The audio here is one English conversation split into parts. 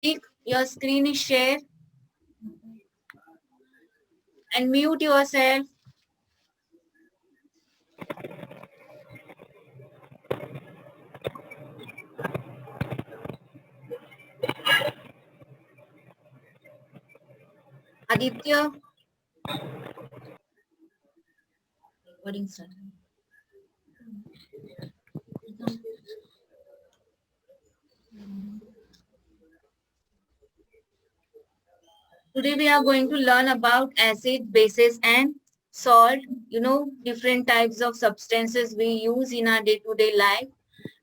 Your screen is shared and mute yourself. Aditya, recording started. Today we are going to learn about acid, bases and salt. You know, different types of substances we use in our day-to-day life,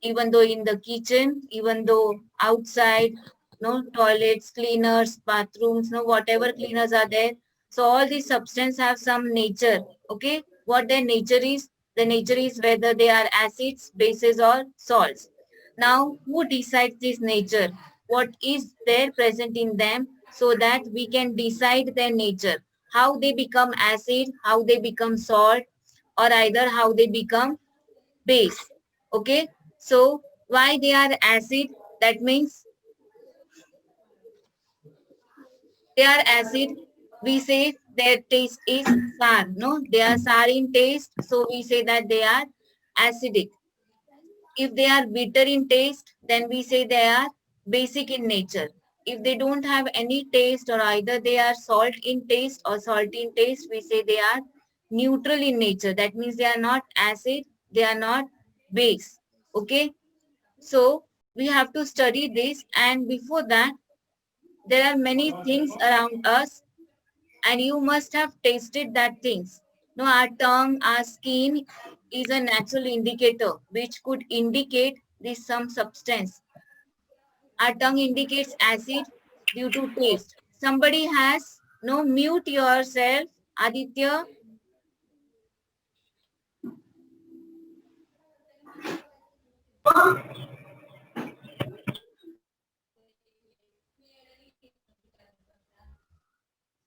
even though in the kitchen, even though outside, no toilets, cleaners, bathrooms, no whatever cleaners are there. So all these substances have some nature. Okay, what their nature is? The nature is whether they are acids, bases or salts. Now, who decides this nature? What is there present in them so that we can decide their nature? How they become acid, how they become salt, or either how they become base. Okay, so why they are acid? That means they are acid. We say their taste is sour. No, they are sour in taste, so we say that they are acidic. If they are bitter in taste, then we say they are basic in nature. If they don't have any taste or either they are salt in taste or salty in taste, we say they are neutral in nature. That means they are not acid, they are not base. Okay. So we have to study this, and before that, there are many things around us and you must have tasted that things. No, our tongue, our skin is a natural indicator which could indicate this some substance. Our tongue indicates acid due to taste. Somebody has no mute yourself, Aditya.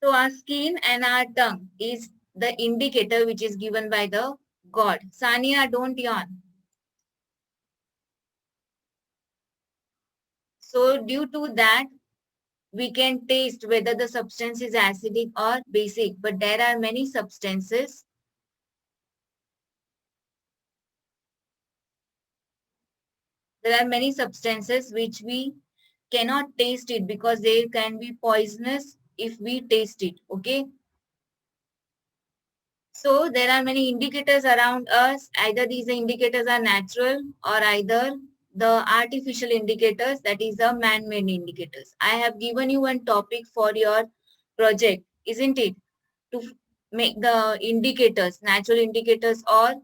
So our skin and our tongue is the indicator which is given by the God. Sania, don't yawn. So due to that, we can taste whether the substance is acidic or basic, but there are many substances. There are many substances which we cannot taste it because they can be poisonous if we taste it. Okay. So there are many indicators around us. Either these indicators are natural or either the artificial indicators, that is the man-made indicators. I have given you one topic for your project, isn't it? To make the indicators, natural indicators, or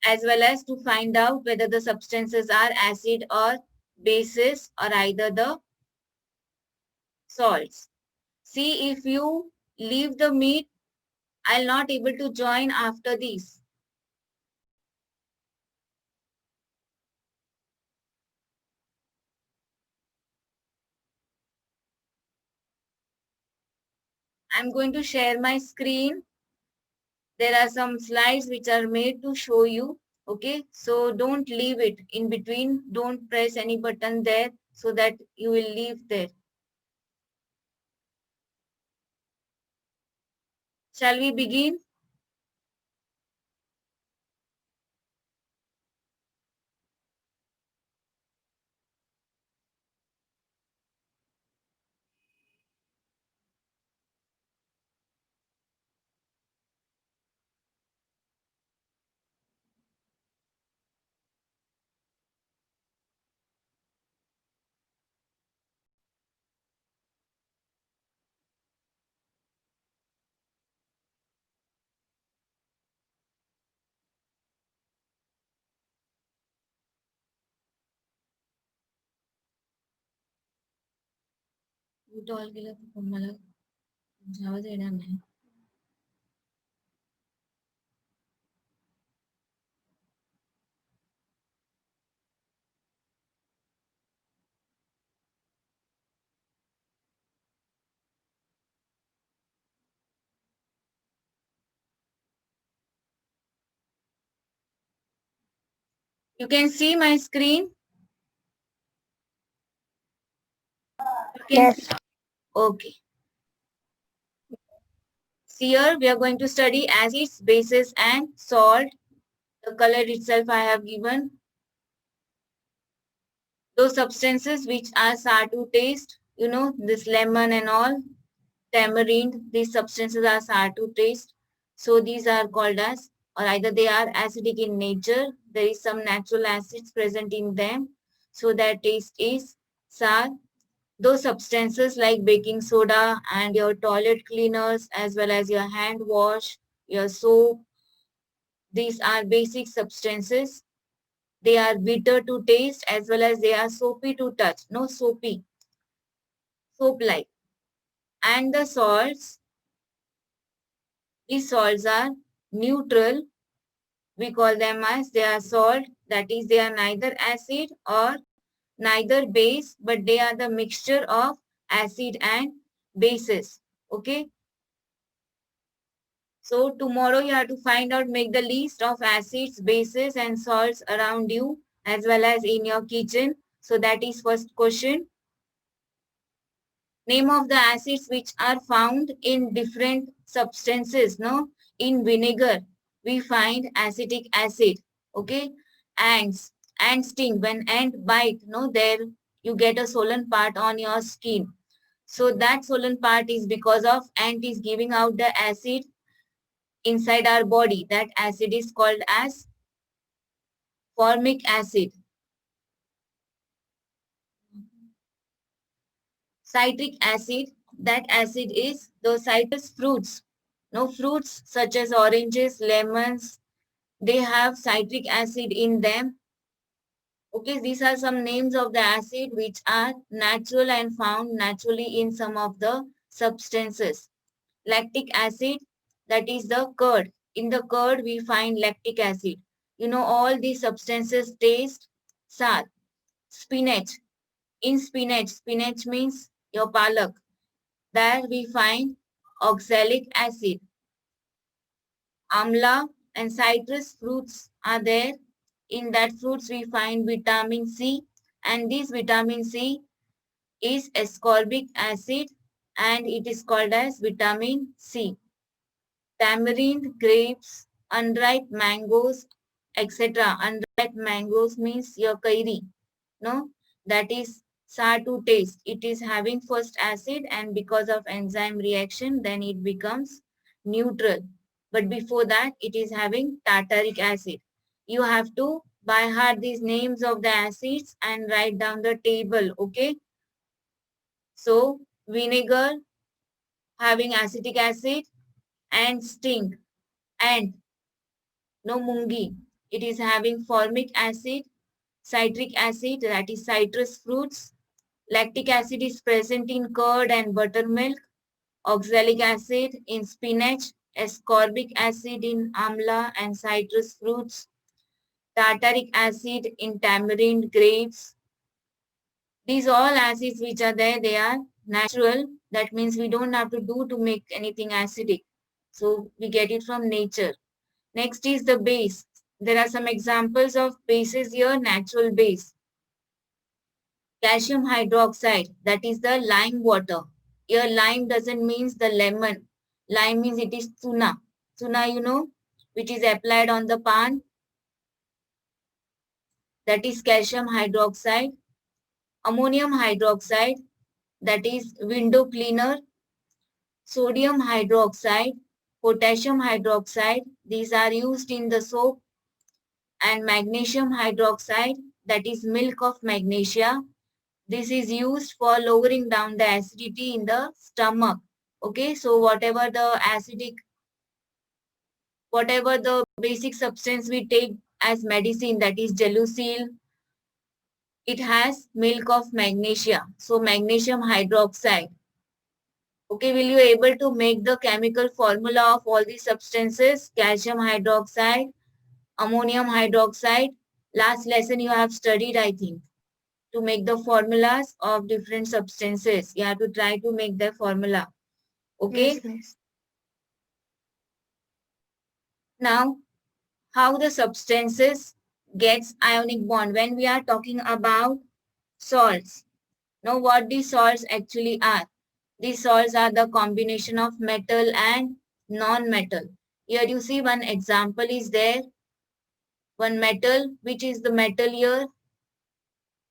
as well as to find out whether the substances are acid or bases or either the salts. See, if you leave the meet, I'll not able to join after this. I'm going to share my screen. There are some slides which are made to show you. Okay, so don't leave it in between. Don't press any button there so that you will leave there. Shall we begin? कुठं all केलं तर मला आवाज येणार नाही. You can see my screen. Second. Yes. Okay. Here we are going to study acids, bases and salt. The color itself I have given. Those substances which are sour to taste, you know, this lemon and all, tamarind, these substances are sour to taste. So these are called as, or either they are acidic in nature. There is some natural acids present in them. So their taste is sour. Those substances like baking soda and your toilet cleaners as well as your hand wash, your soap, these are basic substances. They are bitter to taste as well as they are soapy to touch. No, soapy, soap-like. And the salts, these salts are neutral. We call them as they are salt. That is, they are neither acid or neither base, but they are the mixture of acid and bases. Okay. So tomorrow you have to find out, make the list of acids, bases and salts around you as well as in your kitchen. So that is first question. Name of the acids which are found in different substances. No, in vinegar we find acetic acid. Okay, ants sting. When ant bite, no, there you get a swollen part on your skin. So that swollen part is because of ant is giving out the acid inside our body. That acid is called as formic acid. Citric acid, that acid is the citrus fruits. No, fruits such as oranges, lemons, they have citric acid in them. Okay, these are some names of the acid which are natural and found naturally in some of the substances. Lactic acid, that is the curd. In the curd, we find lactic acid. You know, all these substances taste sour. Spinach. In spinach, spinach means your palak. There we find oxalic acid. Amla and citrus fruits are there. In that fruits we find vitamin C, and this vitamin C is ascorbic acid and it is called as vitamin C. Tamarind, grapes, unripe mangoes, etc. Unripe mangoes means your kairi, no? That is sour to taste. It is having first acid and because of enzyme reaction, then it becomes neutral. But before that, it is having tartaric acid. You have to by heart these names of the acids and write down the table, okay? So, vinegar having acetic acid and sting and no mungi. It is having formic acid, citric acid, that is citrus fruits. Lactic acid is present in curd and buttermilk. Oxalic acid in spinach. Ascorbic acid in amla and citrus fruits. Tartaric acid in tamarind, grapes. These all acids which are there, they are natural. That means we don't have to do to make anything acidic. So we get it from nature. Next is the base. There are some examples of bases here, natural base. Calcium hydroxide, that is the lime water. Here lime doesn't mean the lemon. Lime means it is tuna. Tuna, you know, which is applied on the pan. That is calcium hydroxide. Ammonium hydroxide, that is window cleaner. Sodium hydroxide, potassium hydroxide, these are used in the soap. And magnesium hydroxide, that is milk of magnesia. This is used for lowering down the acidity in the stomach. Okay, so whatever the basic substance we take as medicine, that is Gelusil, it has milk of magnesia. So magnesium hydroxide. Okay, will you able to make the chemical formula of all these substances? Calcium hydroxide, ammonium hydroxide. Last lesson you have studied, I think, to make the formulas of different substances. You have to try to make the formula. Okay. Yes, yes. Now, how the substances gets ionic bond when we are talking about salts. Now what these salts actually are? These salts are the combination of metal and non-metal. Here you see one example is there. One metal, which is the metal here?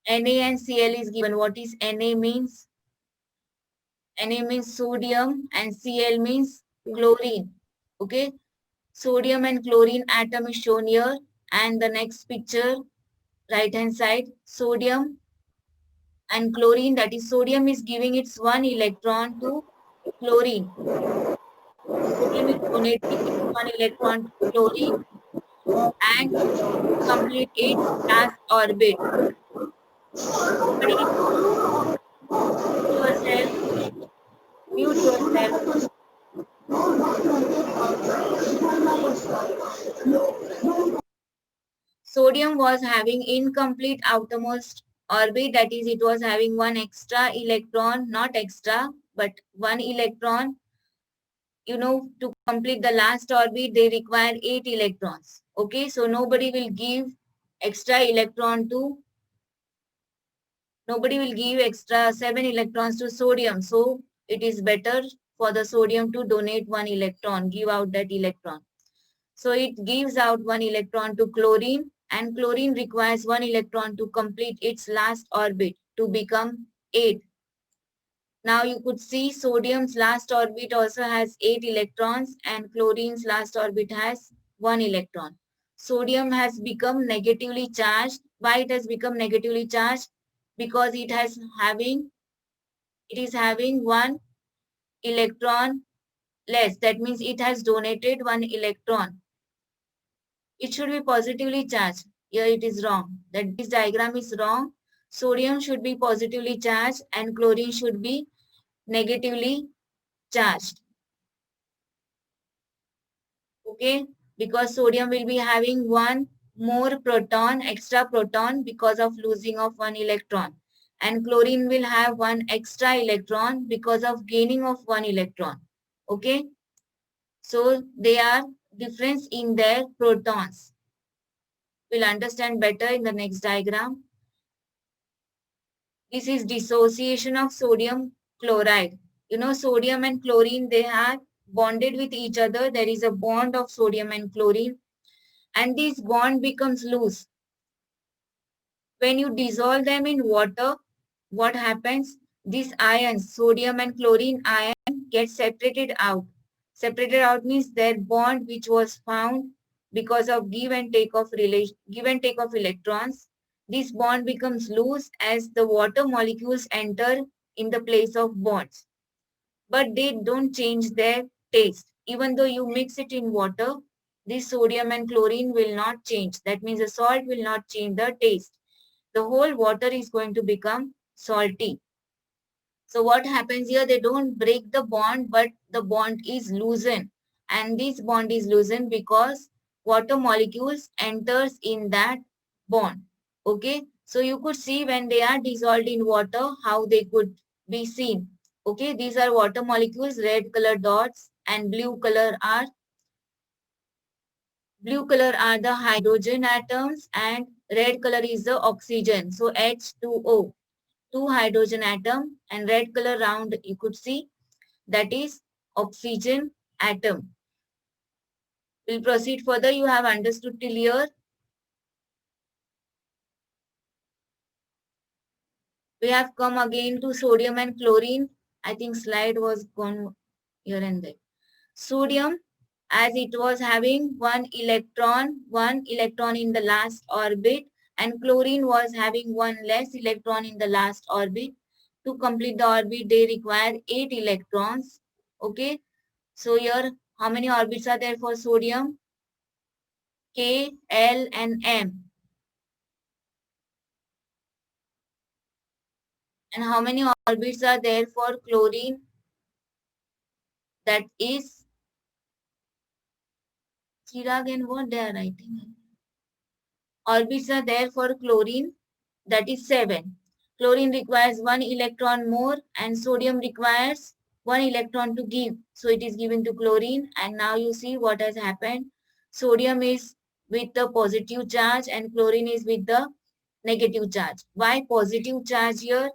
Na and Cl is given. What is Na means? Na means sodium and Cl means chlorine. Okay. Sodium and chlorine atom is shown here. And the next picture, right hand side, sodium and chlorine, that is sodium is giving its one electron to chlorine. Sodium is donating its one electron to chlorine and complete its last orbit. Somebody mute yourself. Mute yourself. Sodium was having incomplete outermost orbit, that is, it was having one extra electron, not extra, but one electron. To complete the last orbit, they require 8 electrons. Okay, so nobody will give extra 7 electrons to sodium. So it is better for the sodium to donate 1 electron, give out that electron. So it gives out 1 electron to chlorine, and chlorine requires 1 electron to complete its last orbit to become 8. Now you could see sodium's last orbit also has 8 electrons and chlorine's last orbit has 1 electron. Sodium has become negatively charged. Why it has become negatively charged? Because it is having 1 electron less. That means it has donated 1 electron. It should be positively charged. Here it is wrong. That this diagram is wrong. Sodium should be positively charged and chlorine should be negatively charged. Okay, because sodium will be having 1 more proton, extra proton because of losing of 1 electron. And chlorine will have 1 extra electron because of gaining of 1 electron. Okay, so they are difference in their protons. We'll understand better in the next diagram. This is dissociation of sodium chloride. Sodium and chlorine, they are bonded with each other. There is a bond of sodium and chlorine, and this bond becomes loose. When you dissolve them in water, what happens? These ions, sodium and chlorine ion, get separated out. Separated out means their bond, which was found because of give and take of electrons. This bond becomes loose as the water molecules enter in the place of bonds. But they don't change their taste. Even though you mix it in water, this sodium and chlorine will not change. That means the salt will not change the taste. The whole water is going to become salty. So what happens here? They don't break the bond, but the bond is loosened. And this bond is loosened because water molecules enters in that bond. Okay. So you could see when they are dissolved in water, how they could be seen. Okay. These are water molecules, red color dots, and blue color are the hydrogen atoms and red color is the oxygen. So H2O. 2 hydrogen atom, and red color round you could see, that is oxygen atom. We'll proceed further. You have understood till here. We have come again to sodium and chlorine. I think slide was gone here and there. Sodium, as it was having one electron in the last orbit, and chlorine was having 1 less electron in the last orbit. To complete the orbit, they require 8 electrons. Okay. So here, how many orbits are there for sodium? K, L, and M. And how many orbits are there for chlorine? That is, Chirag and what they are writing. Orbits are there for chlorine, that is 7. Chlorine requires 1 electron more and sodium requires 1 electron to give. So it is given to chlorine, and now you see what has happened. Sodium is with the positive charge and chlorine is with the negative charge. Why positive charge here?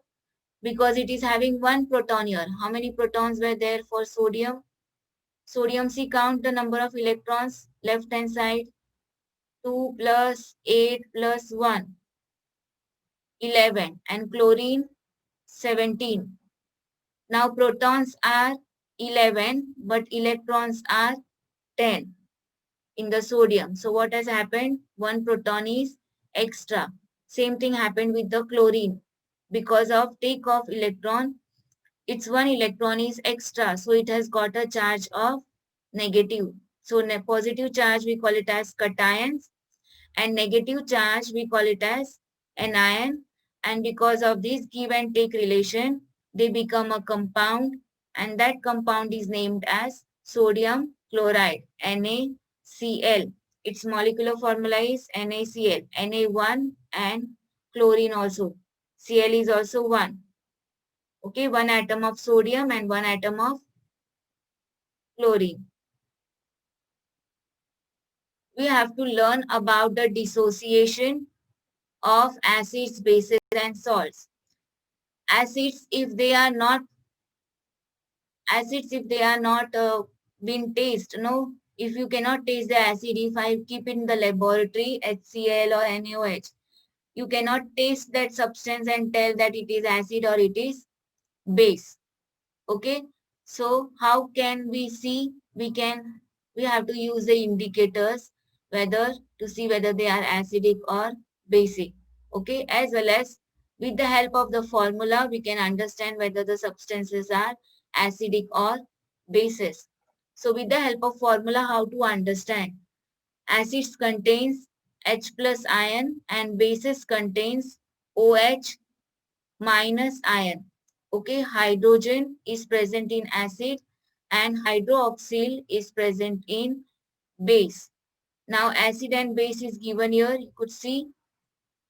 because it is having one proton here. How many protons were there for sodium? Sodium C, count the number of electrons left hand side. 2 plus 8 plus 1, 11, and chlorine 17. Now protons are 11 but electrons are 10 in the sodium. So what has happened? One proton is extra. Same thing happened with the chlorine. Because of take off electron, its one electron is extra. So it has got a charge of negative. So positive charge we call it as cations, and negative charge we call it as anion. And because of this give and take relation, they become a compound, and that compound is named as sodium chloride, NaCl. Its molecular formula is NaCl, Na1, and chlorine also. Cl is also 1. Okay, one atom of sodium and one atom of chlorine. We have to learn about the dissociation of acids, bases, and salts. Acids, if they are not been taste, no, if you cannot taste the acid, if I keep in the laboratory HCl or NaOH, you cannot taste that substance and tell that it is acid or it is base. Okay, so how can we see? We have to use the indicators whether to see whether they are acidic or basic. Okay, as well as with the help of the formula, we can understand whether the substances are acidic or bases. So with the help of formula, how to understand? Acids contains H plus ion and bases contains OH minus ion. Okay, hydrogen is present in acid and hydroxyl is present in base. Now acid and base is given here. You could see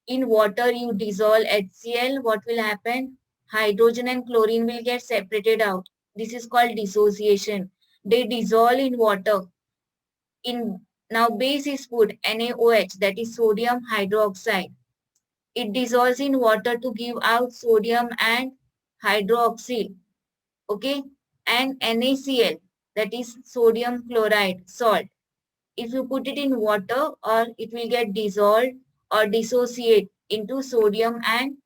in water you dissolve HCl. What will happen? Hydrogen and chlorine will get separated out. This is called dissociation. They dissolve in water. In now base is put NaOH, that is sodium hydroxide. It dissolves in water to give out sodium and hydroxyl. Okay, and NaCl, that is sodium chloride, salt. If you put it in water, or it will get dissolved or dissociate into sodium and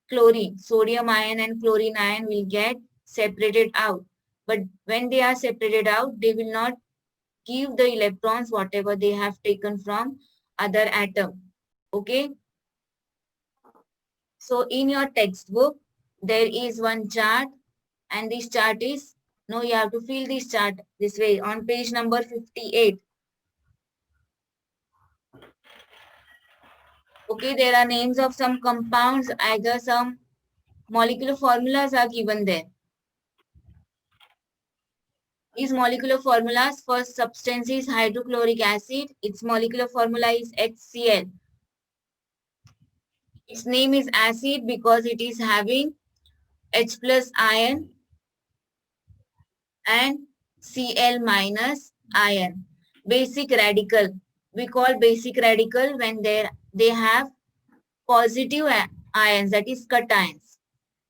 chlorine. Sodium ion and chlorine ion will get separated out. But when they are separated out, they will not give the electrons whatever they have taken from other atom. Okay. So in your textbook, there is one chart, and this chart is, no, you have to fill this chart this way on page number 58. Okay, there are names of some compounds, either some molecular formulas are given there. These molecular formulas, first substance is hydrochloric acid. Its molecular formula is HCl. Its name is acid because it is having H plus ion and Cl minus ion. Basic radical. We call basic radical when they have positive ions, that is cations.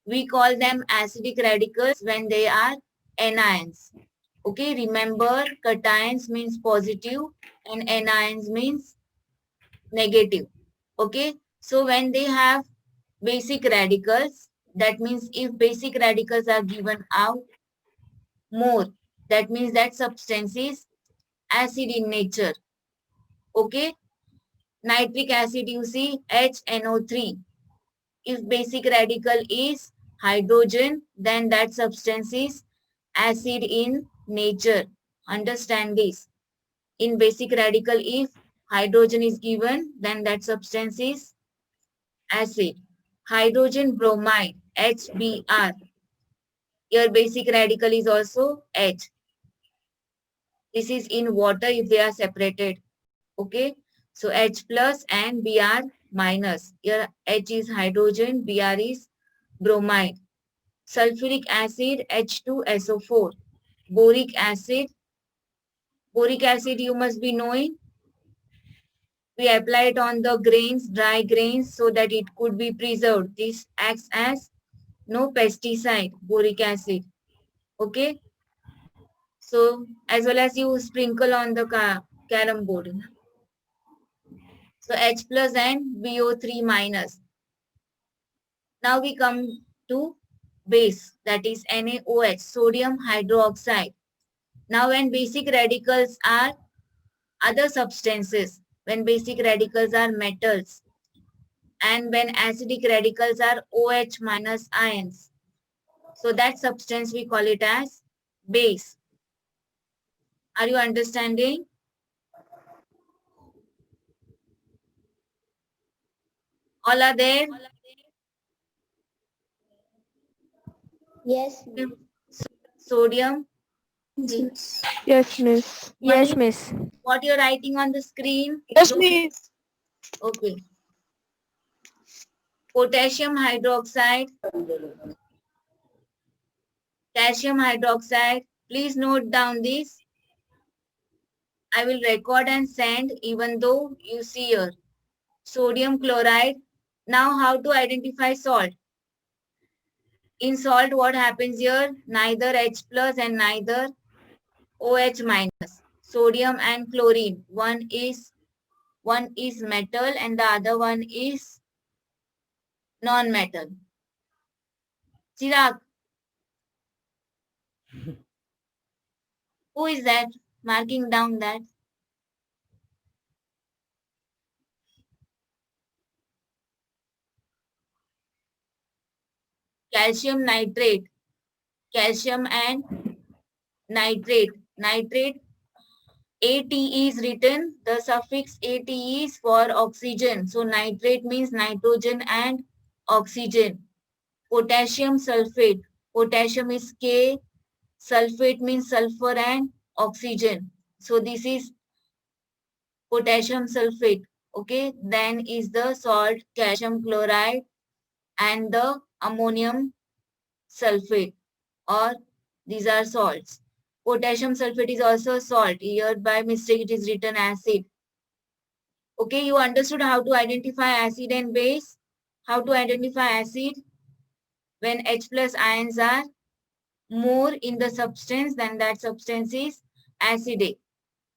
We call them acidic radicals when they are anions. Okay, remember cations means positive and anions means negative. Okay, so when they have basic radicals, that means if basic radicals are given out more, that means that substance is acid in nature. Okay, nitric acid, you see HNO3. If basic radical is hydrogen, then that substance is acid in nature. Understand this. In basic radical, if hydrogen is given, then that substance is acid. Hydrogen bromide, HBr. Your basic radical is also H. This is in water if they are separated. Okay. So H plus and Br minus. Here H is hydrogen, Br is bromide. Sulfuric acid, H2SO4. Boric acid. Boric acid you must be knowing. We apply it on the grains, dry grains, so that it could be preserved. This acts as no pesticide, boric acid. Okay. So as well as you sprinkle on the carom board. So H plus and BO3 minus. Now we come to base, that is NaOH, sodium hydroxide. Now when basic radicals are other substances, when basic radicals are metals, and when acidic radicals are OH minus ions. So that substance we call it as base. Are you understanding? All are there? Yes. Sodium. Yes, miss. Mani, Yes, miss. what you're writing on the screen? Yes, miss. Okay. Potassium hydroxide, calcium hydroxide. Please note down this. I will record and send even though you see here. Sodium chloride. Now how to identify salt? In salt, what happens here? Neither H plus and neither OH minus. Sodium and chlorine. One is metal and the other one is non-metal. Chirag, who is that? Marking down that. Calcium nitrate. Calcium and nitrate. Nitrate, ATE is written. The suffix ATE is for oxygen. So nitrate means nitrogen and oxygen. Potassium sulfate. Potassium is K. Sulfate means sulfur and oxygen. So this is potassium sulfate. Okay. Then is the salt calcium chloride and the ammonium sulfate, or these are salts. Potassium sulfate is also a salt. Here by mistake it is written acid. Okay, you understood how to identify acid and base? How to identify acid? When H plus ions are more in the substance, then that substance is acidic.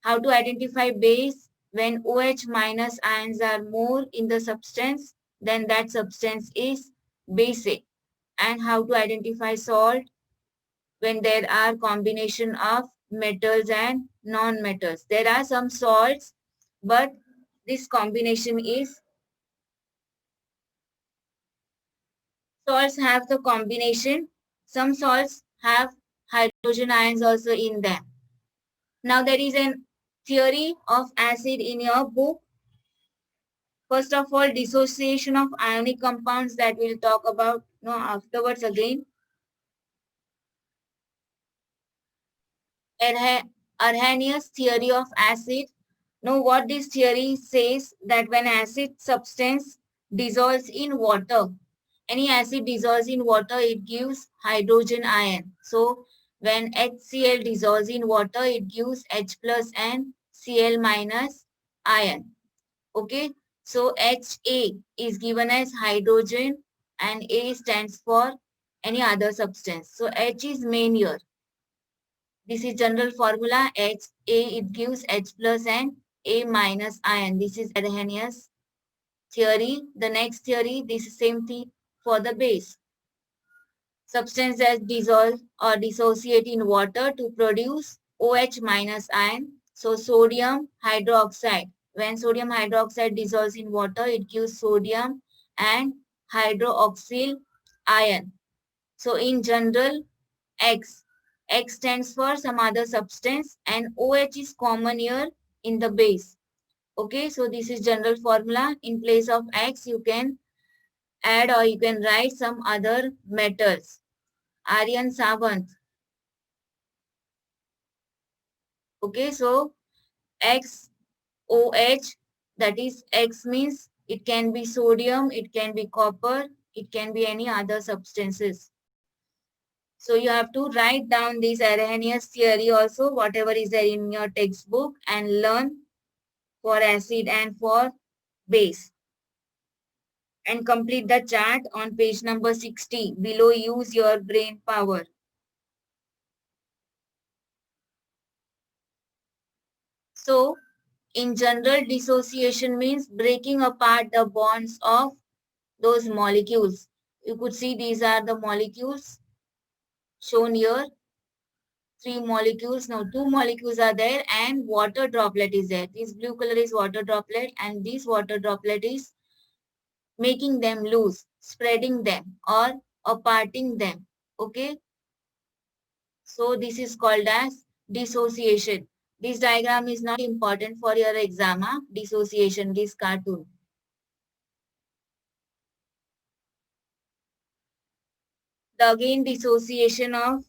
How to identify base? When OH minus ions are more in the substance, then that substance is basic. And how to identify salt? When there are combination of metals and non-metals. There are some salts, but this combination is, salts have the combination. Some salts have hydrogen ions also in them. Now there is a theory of acid in your book. First of all, dissociation of ionic compounds that we'll talk about afterwards again. Arrhenius theory of acid. Now what this theory says, that when acid substance dissolves in water, any acid dissolves in water, it gives hydrogen ion. So when HCl dissolves in water, it gives H plus and Cl minus ion. Okay. So Ha is given as hydrogen and A stands for any other substance. So H is main here. This is general formula. Ha, it gives H plus and A minus ion. This is Arrhenius theory. The next theory, this is same thing for the base. Substance that dissolve or dissociate in water to produce OH minus ion. So sodium hydroxide. When sodium hydroxide dissolves in water, it gives sodium and hydroxyl ion. So in general, X. X stands for some other substance and OH is common here in the base. Okay, so this is general formula. In place of X, you can add or you can write some other metals. Aryan Savant. Okay, so X, OH, that is X means it can be sodium, it can be copper, it can be any other substances. So you have to write down this Arrhenius theory also, whatever is there in your textbook, and learn for acid and for base. and complete the chart on page number 60. Below, use your brain power. So, in general, dissociation means breaking apart the bonds of those molecules. You could see these are the molecules shown here. 3 molecules. Now 2 molecules are there and water droplet is there. This blue color is water droplet and this water droplet is making them loose, spreading them or aparting them. Okay. So this is called as dissociation. This diagram is not important for your exam. Dissociation, this cartoon. The again dissociation of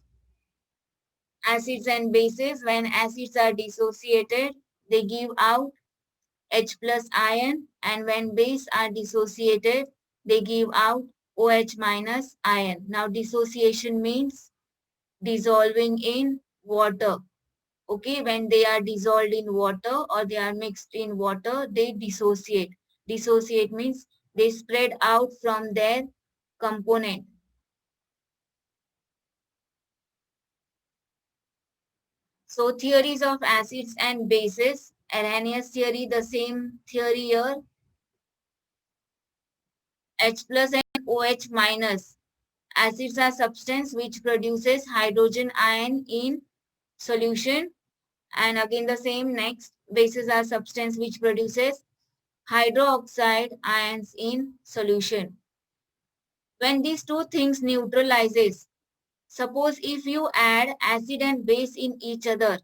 acids and bases. When acids are dissociated, they give out H plus ion, and when base are dissociated, they give out OH minus ion. Now dissociation means dissolving in water. Okay, when they are dissolved in water or they are mixed in water, they dissociate. Dissociate means they spread out from their component. So theories of acids and bases. Arrhenius theory, the same theory here. H plus and OH minus. Acids are substance which produces hydrogen ion in solution. And again the same next. Bases are substance which produces hydroxide ions in solution. When these two things neutralizes, suppose if you add acid and base in each other,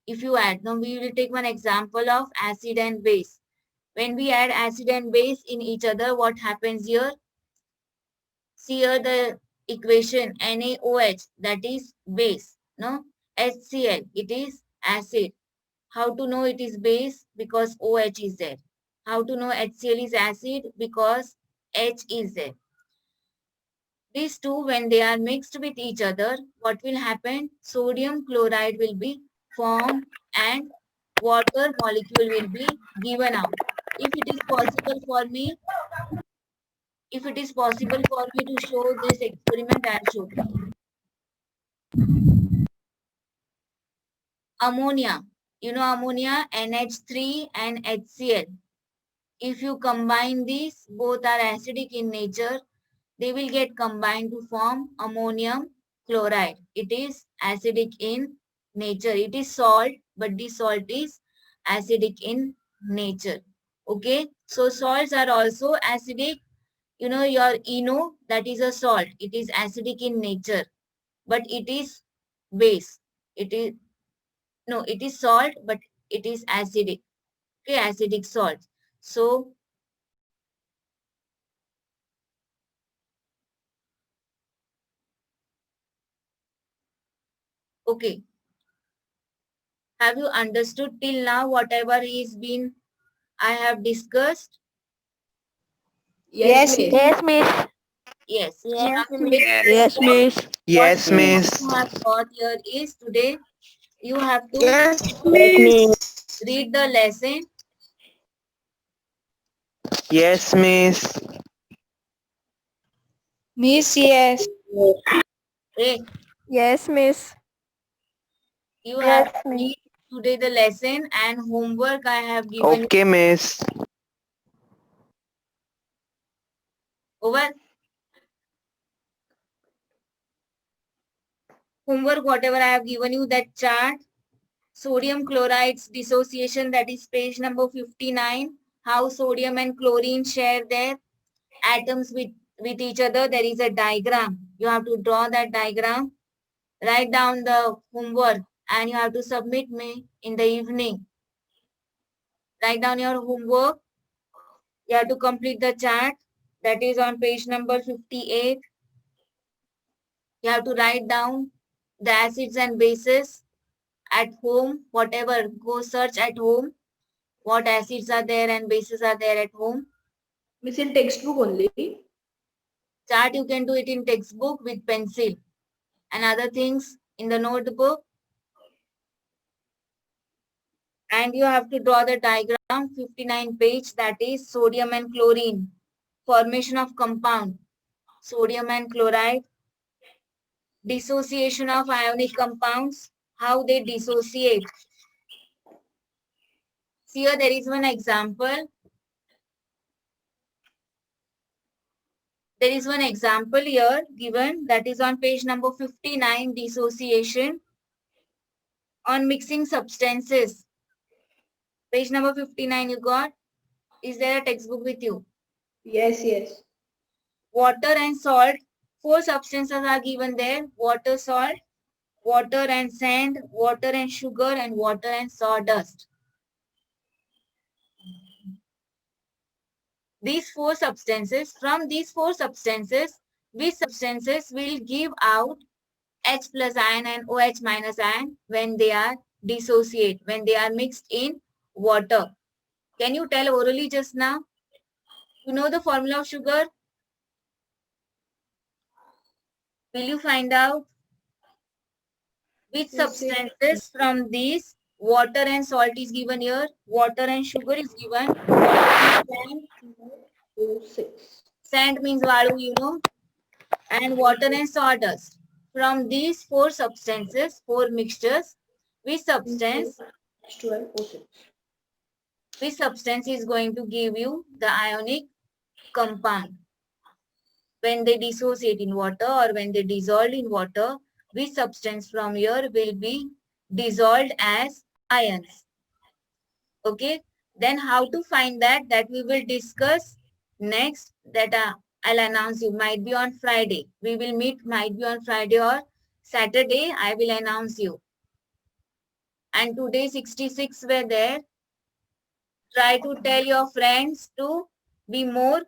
if you add, now we will take one example of acid and base. When we add acid and base in each other, what happens here? See here the equation NaOH, that is base, no? HCl, it is acid. How to know it is base? Because OH is there. How to know HCl is acid? Because H is there. These two, when they are mixed with each other, what will happen? Sodium chloride will be formed and water molecule will be given out. If it is possible for me, to show this experiment, I'll show. Ammonia. You know ammonia, NH3 and HCl. If you combine these, both are acidic in nature, they will get combined to form ammonium chloride. It is acidic in nature. It is salt, but this salt is acidic in nature. Okay, so salts are also acidic. You know your ENO, that is a salt. It is acidic in nature, but it is base. It is no, it is salt, but it is acidic. Okay, acidic salt. So okay, have you understood till now whatever is been I have discussed? Yes, miss. Yes, miss. Yes. Yes, Now miss. today Yes, miss. what Yes, you miss. have got here is today you have to Yes, Yes, miss. miss. read the lesson. Yes, miss. Miss, yes. Okay. Yes, miss. You have Yes, to miss. read today the lesson and homework I have given you. Okay, miss. Over. Homework whatever I have given you, that chart. Sodium chloride's dissociation, that is page number 59. How sodium and chlorine share their atoms with each other. There is a diagram. You have to draw that diagram. Write down the homework and you have to submit me in the evening. Write down your homework. You have to complete the chart. That is on page number 58. You have to write down the acids and bases at home. Whatever, go search at home. What acids are there and bases are there at home. Miss, in textbook only. Chart you can do it in textbook with pencil. And other things in the notebook. And you have to draw the diagram, 59 page, that is sodium and chlorine formation of compound, sodium and chloride, dissociation of ionic compounds, how they dissociate. Here there is one example. There is one example here given, that is on page number 59, dissociation on mixing substances. Page number 59 you got? Is there a textbook with you? Yes, yes. Water and salt. 4 substances are given there. Water, salt, water and sand, water and sugar, and water and sawdust. These 4 substances, from these 4 substances, which substances will give out H plus ion and OH minus ion when they are dissociate, when they are mixed in water? Can you tell orally just now? You know the formula of sugar? Will you find out which Yes, yes. substances from these? Water and salt is given here. Water and sugar is given. Water and sand. 6. Sand means valu, you know. And water and sawdust. From these 4 substances, 4 mixtures, which substance H12O6. which substance is going to give you the ionic compound? When they dissociate in water or when they dissolve in water, which substance from here will be dissolved as ions? Okay, then how to find that? That we will discuss next. That I'll announce you. Might be on Friday. We will meet, might be on Friday or Saturday. I will announce you. And today 66 were there. Try to tell your friends to be more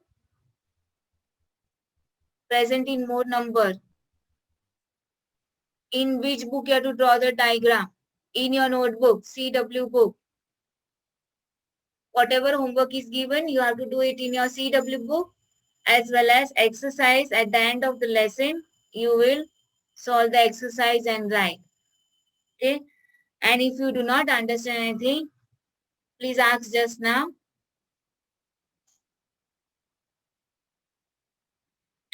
present in more number. In which book you have to draw the diagram? In your notebook, CW book. Whatever homework is given, you have to do it in your CW book, as well as exercise. At the end of the lesson, you will solve the exercise and write. Okay? And if you do not understand anything, please ask just now.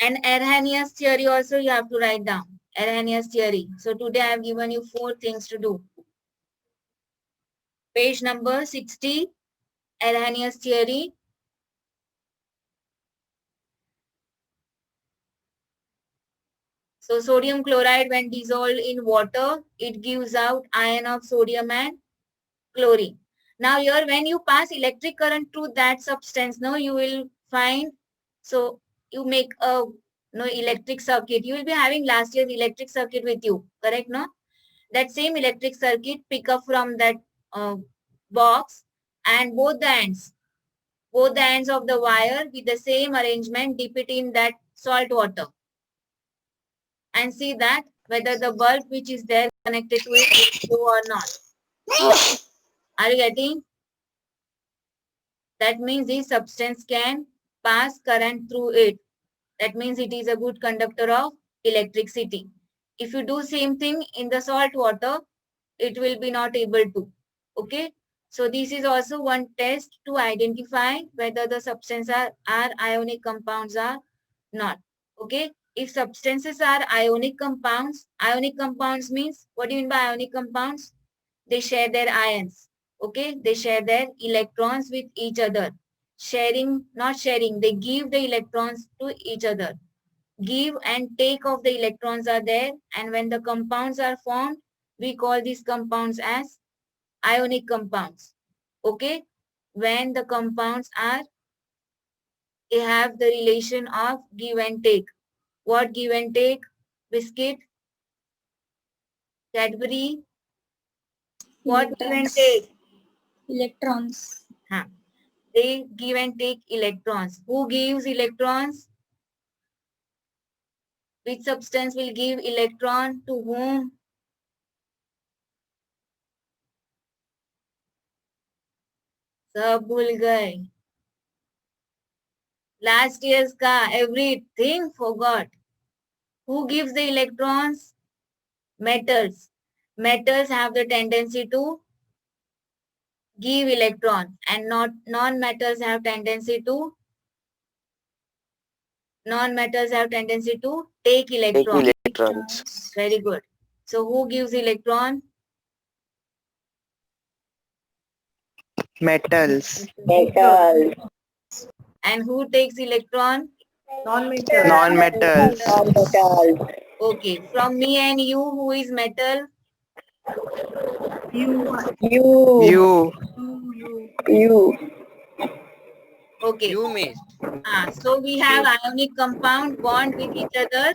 And Arrhenius theory also you have to write down. Arrhenius theory. So today I have given you 4 things to do. Page number 60, Arrhenius theory. So sodium chloride when dissolved in water, it gives out ion of sodium and chlorine. Now here when you pass electric current through that substance, no, you will find, so you make a electric circuit. You will be having last year's electric circuit with you, correct, no? That same electric circuit pick up from that box, and both the ends of the wire with the same arrangement, dip it in that salt water and see that whether the bulb which is there connected to it will go or not. Are you getting? That means this substance can pass current through it. That means it is a good conductor of electricity. If you do same thing in the salt water, it will be not able to. Okay. So this is also one test to identify whether the substances are ionic compounds or not. Okay. If substances are ionic compounds means, what do you mean by ionic compounds? They share their ions. Okay. They share their electrons with each other. Sharing, not sharing, they give the electrons to each other. Give and take of the electrons are there, and when the compounds are formed, we call these compounds as ionic compounds. Okay. When the compounds are, they have the relation of give and take. What give and take? Biscuit, Cadbury. What give and take? Electrons. They give and take electrons. Who gives electrons? Which substance will give electron to whom? सब भूल गए. Last year's ka everything forgot. Who gives the electrons? Metals. Metals have the tendency to give electron, and non-metals have tendency to Non-metals have tendency to take electrons. Electrons. Very good. So who gives electron? Metals. And who takes electron? Non-metal. Non-metals. Okay. From me and you, who is metal? You. Okay. You, miss. So we have ionic compound bond with each other.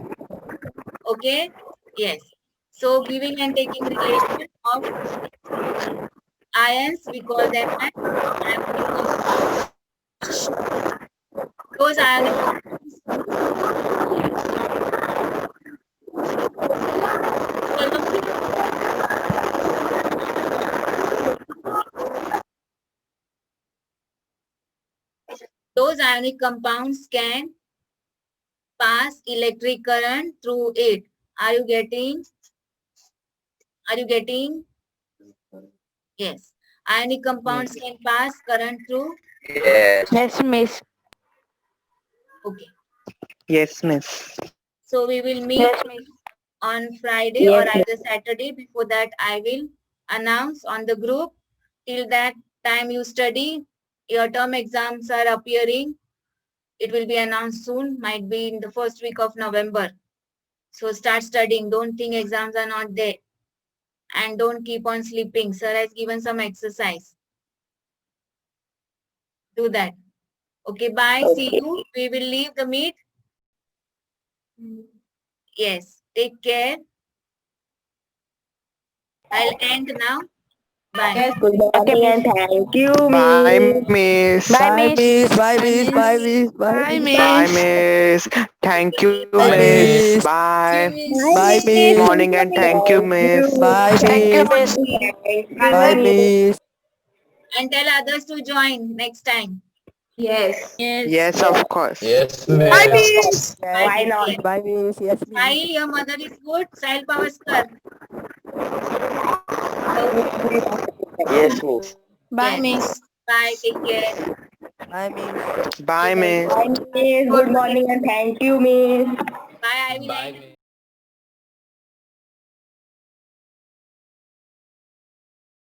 Okay. Yes. So giving and taking relation of ions, we call them as ionic compounds. Those ionic compounds. Those ionic compounds can pass electric current through it. Are you getting? Are you getting? Yes. Ionic compounds can pass current through. Yes. Yes, miss. Okay. Yes, miss. So we will meet on Friday or either Saturday. Before that, I will announce on the group. Till that time you study. Your term exams are appearing. It will be announced soon. Might be in the first week of November. So start studying. Don't think exams are not there. And don't keep on sleeping. Sir has given some exercise. Do that. Okay, bye. See you. We will leave the meet. Yes. Take care. I'll end now. Bye. Yes. Good morning and thank you, Bye, miss. Bye, miss. Bye, miss. Bye, miss. Bye, miss. Thank you, Bye, miss. miss. Bye. Bye, Good miss. morning and thank you, miss. Bye, miss. Bye, miss. And tell others to join next time. Yes. Yes, of course. Yes, Bye, miss. miss. Why not? Bye, miss. Yes, miss. Sahil, your mother is good. Sahil Pavaskar. Yes, miss. Bye, Yes. miss. Bye. Take care. Bye, miss. Bye, miss. Good Good morning and thank you, miss. Bye. I will Bye, end. miss.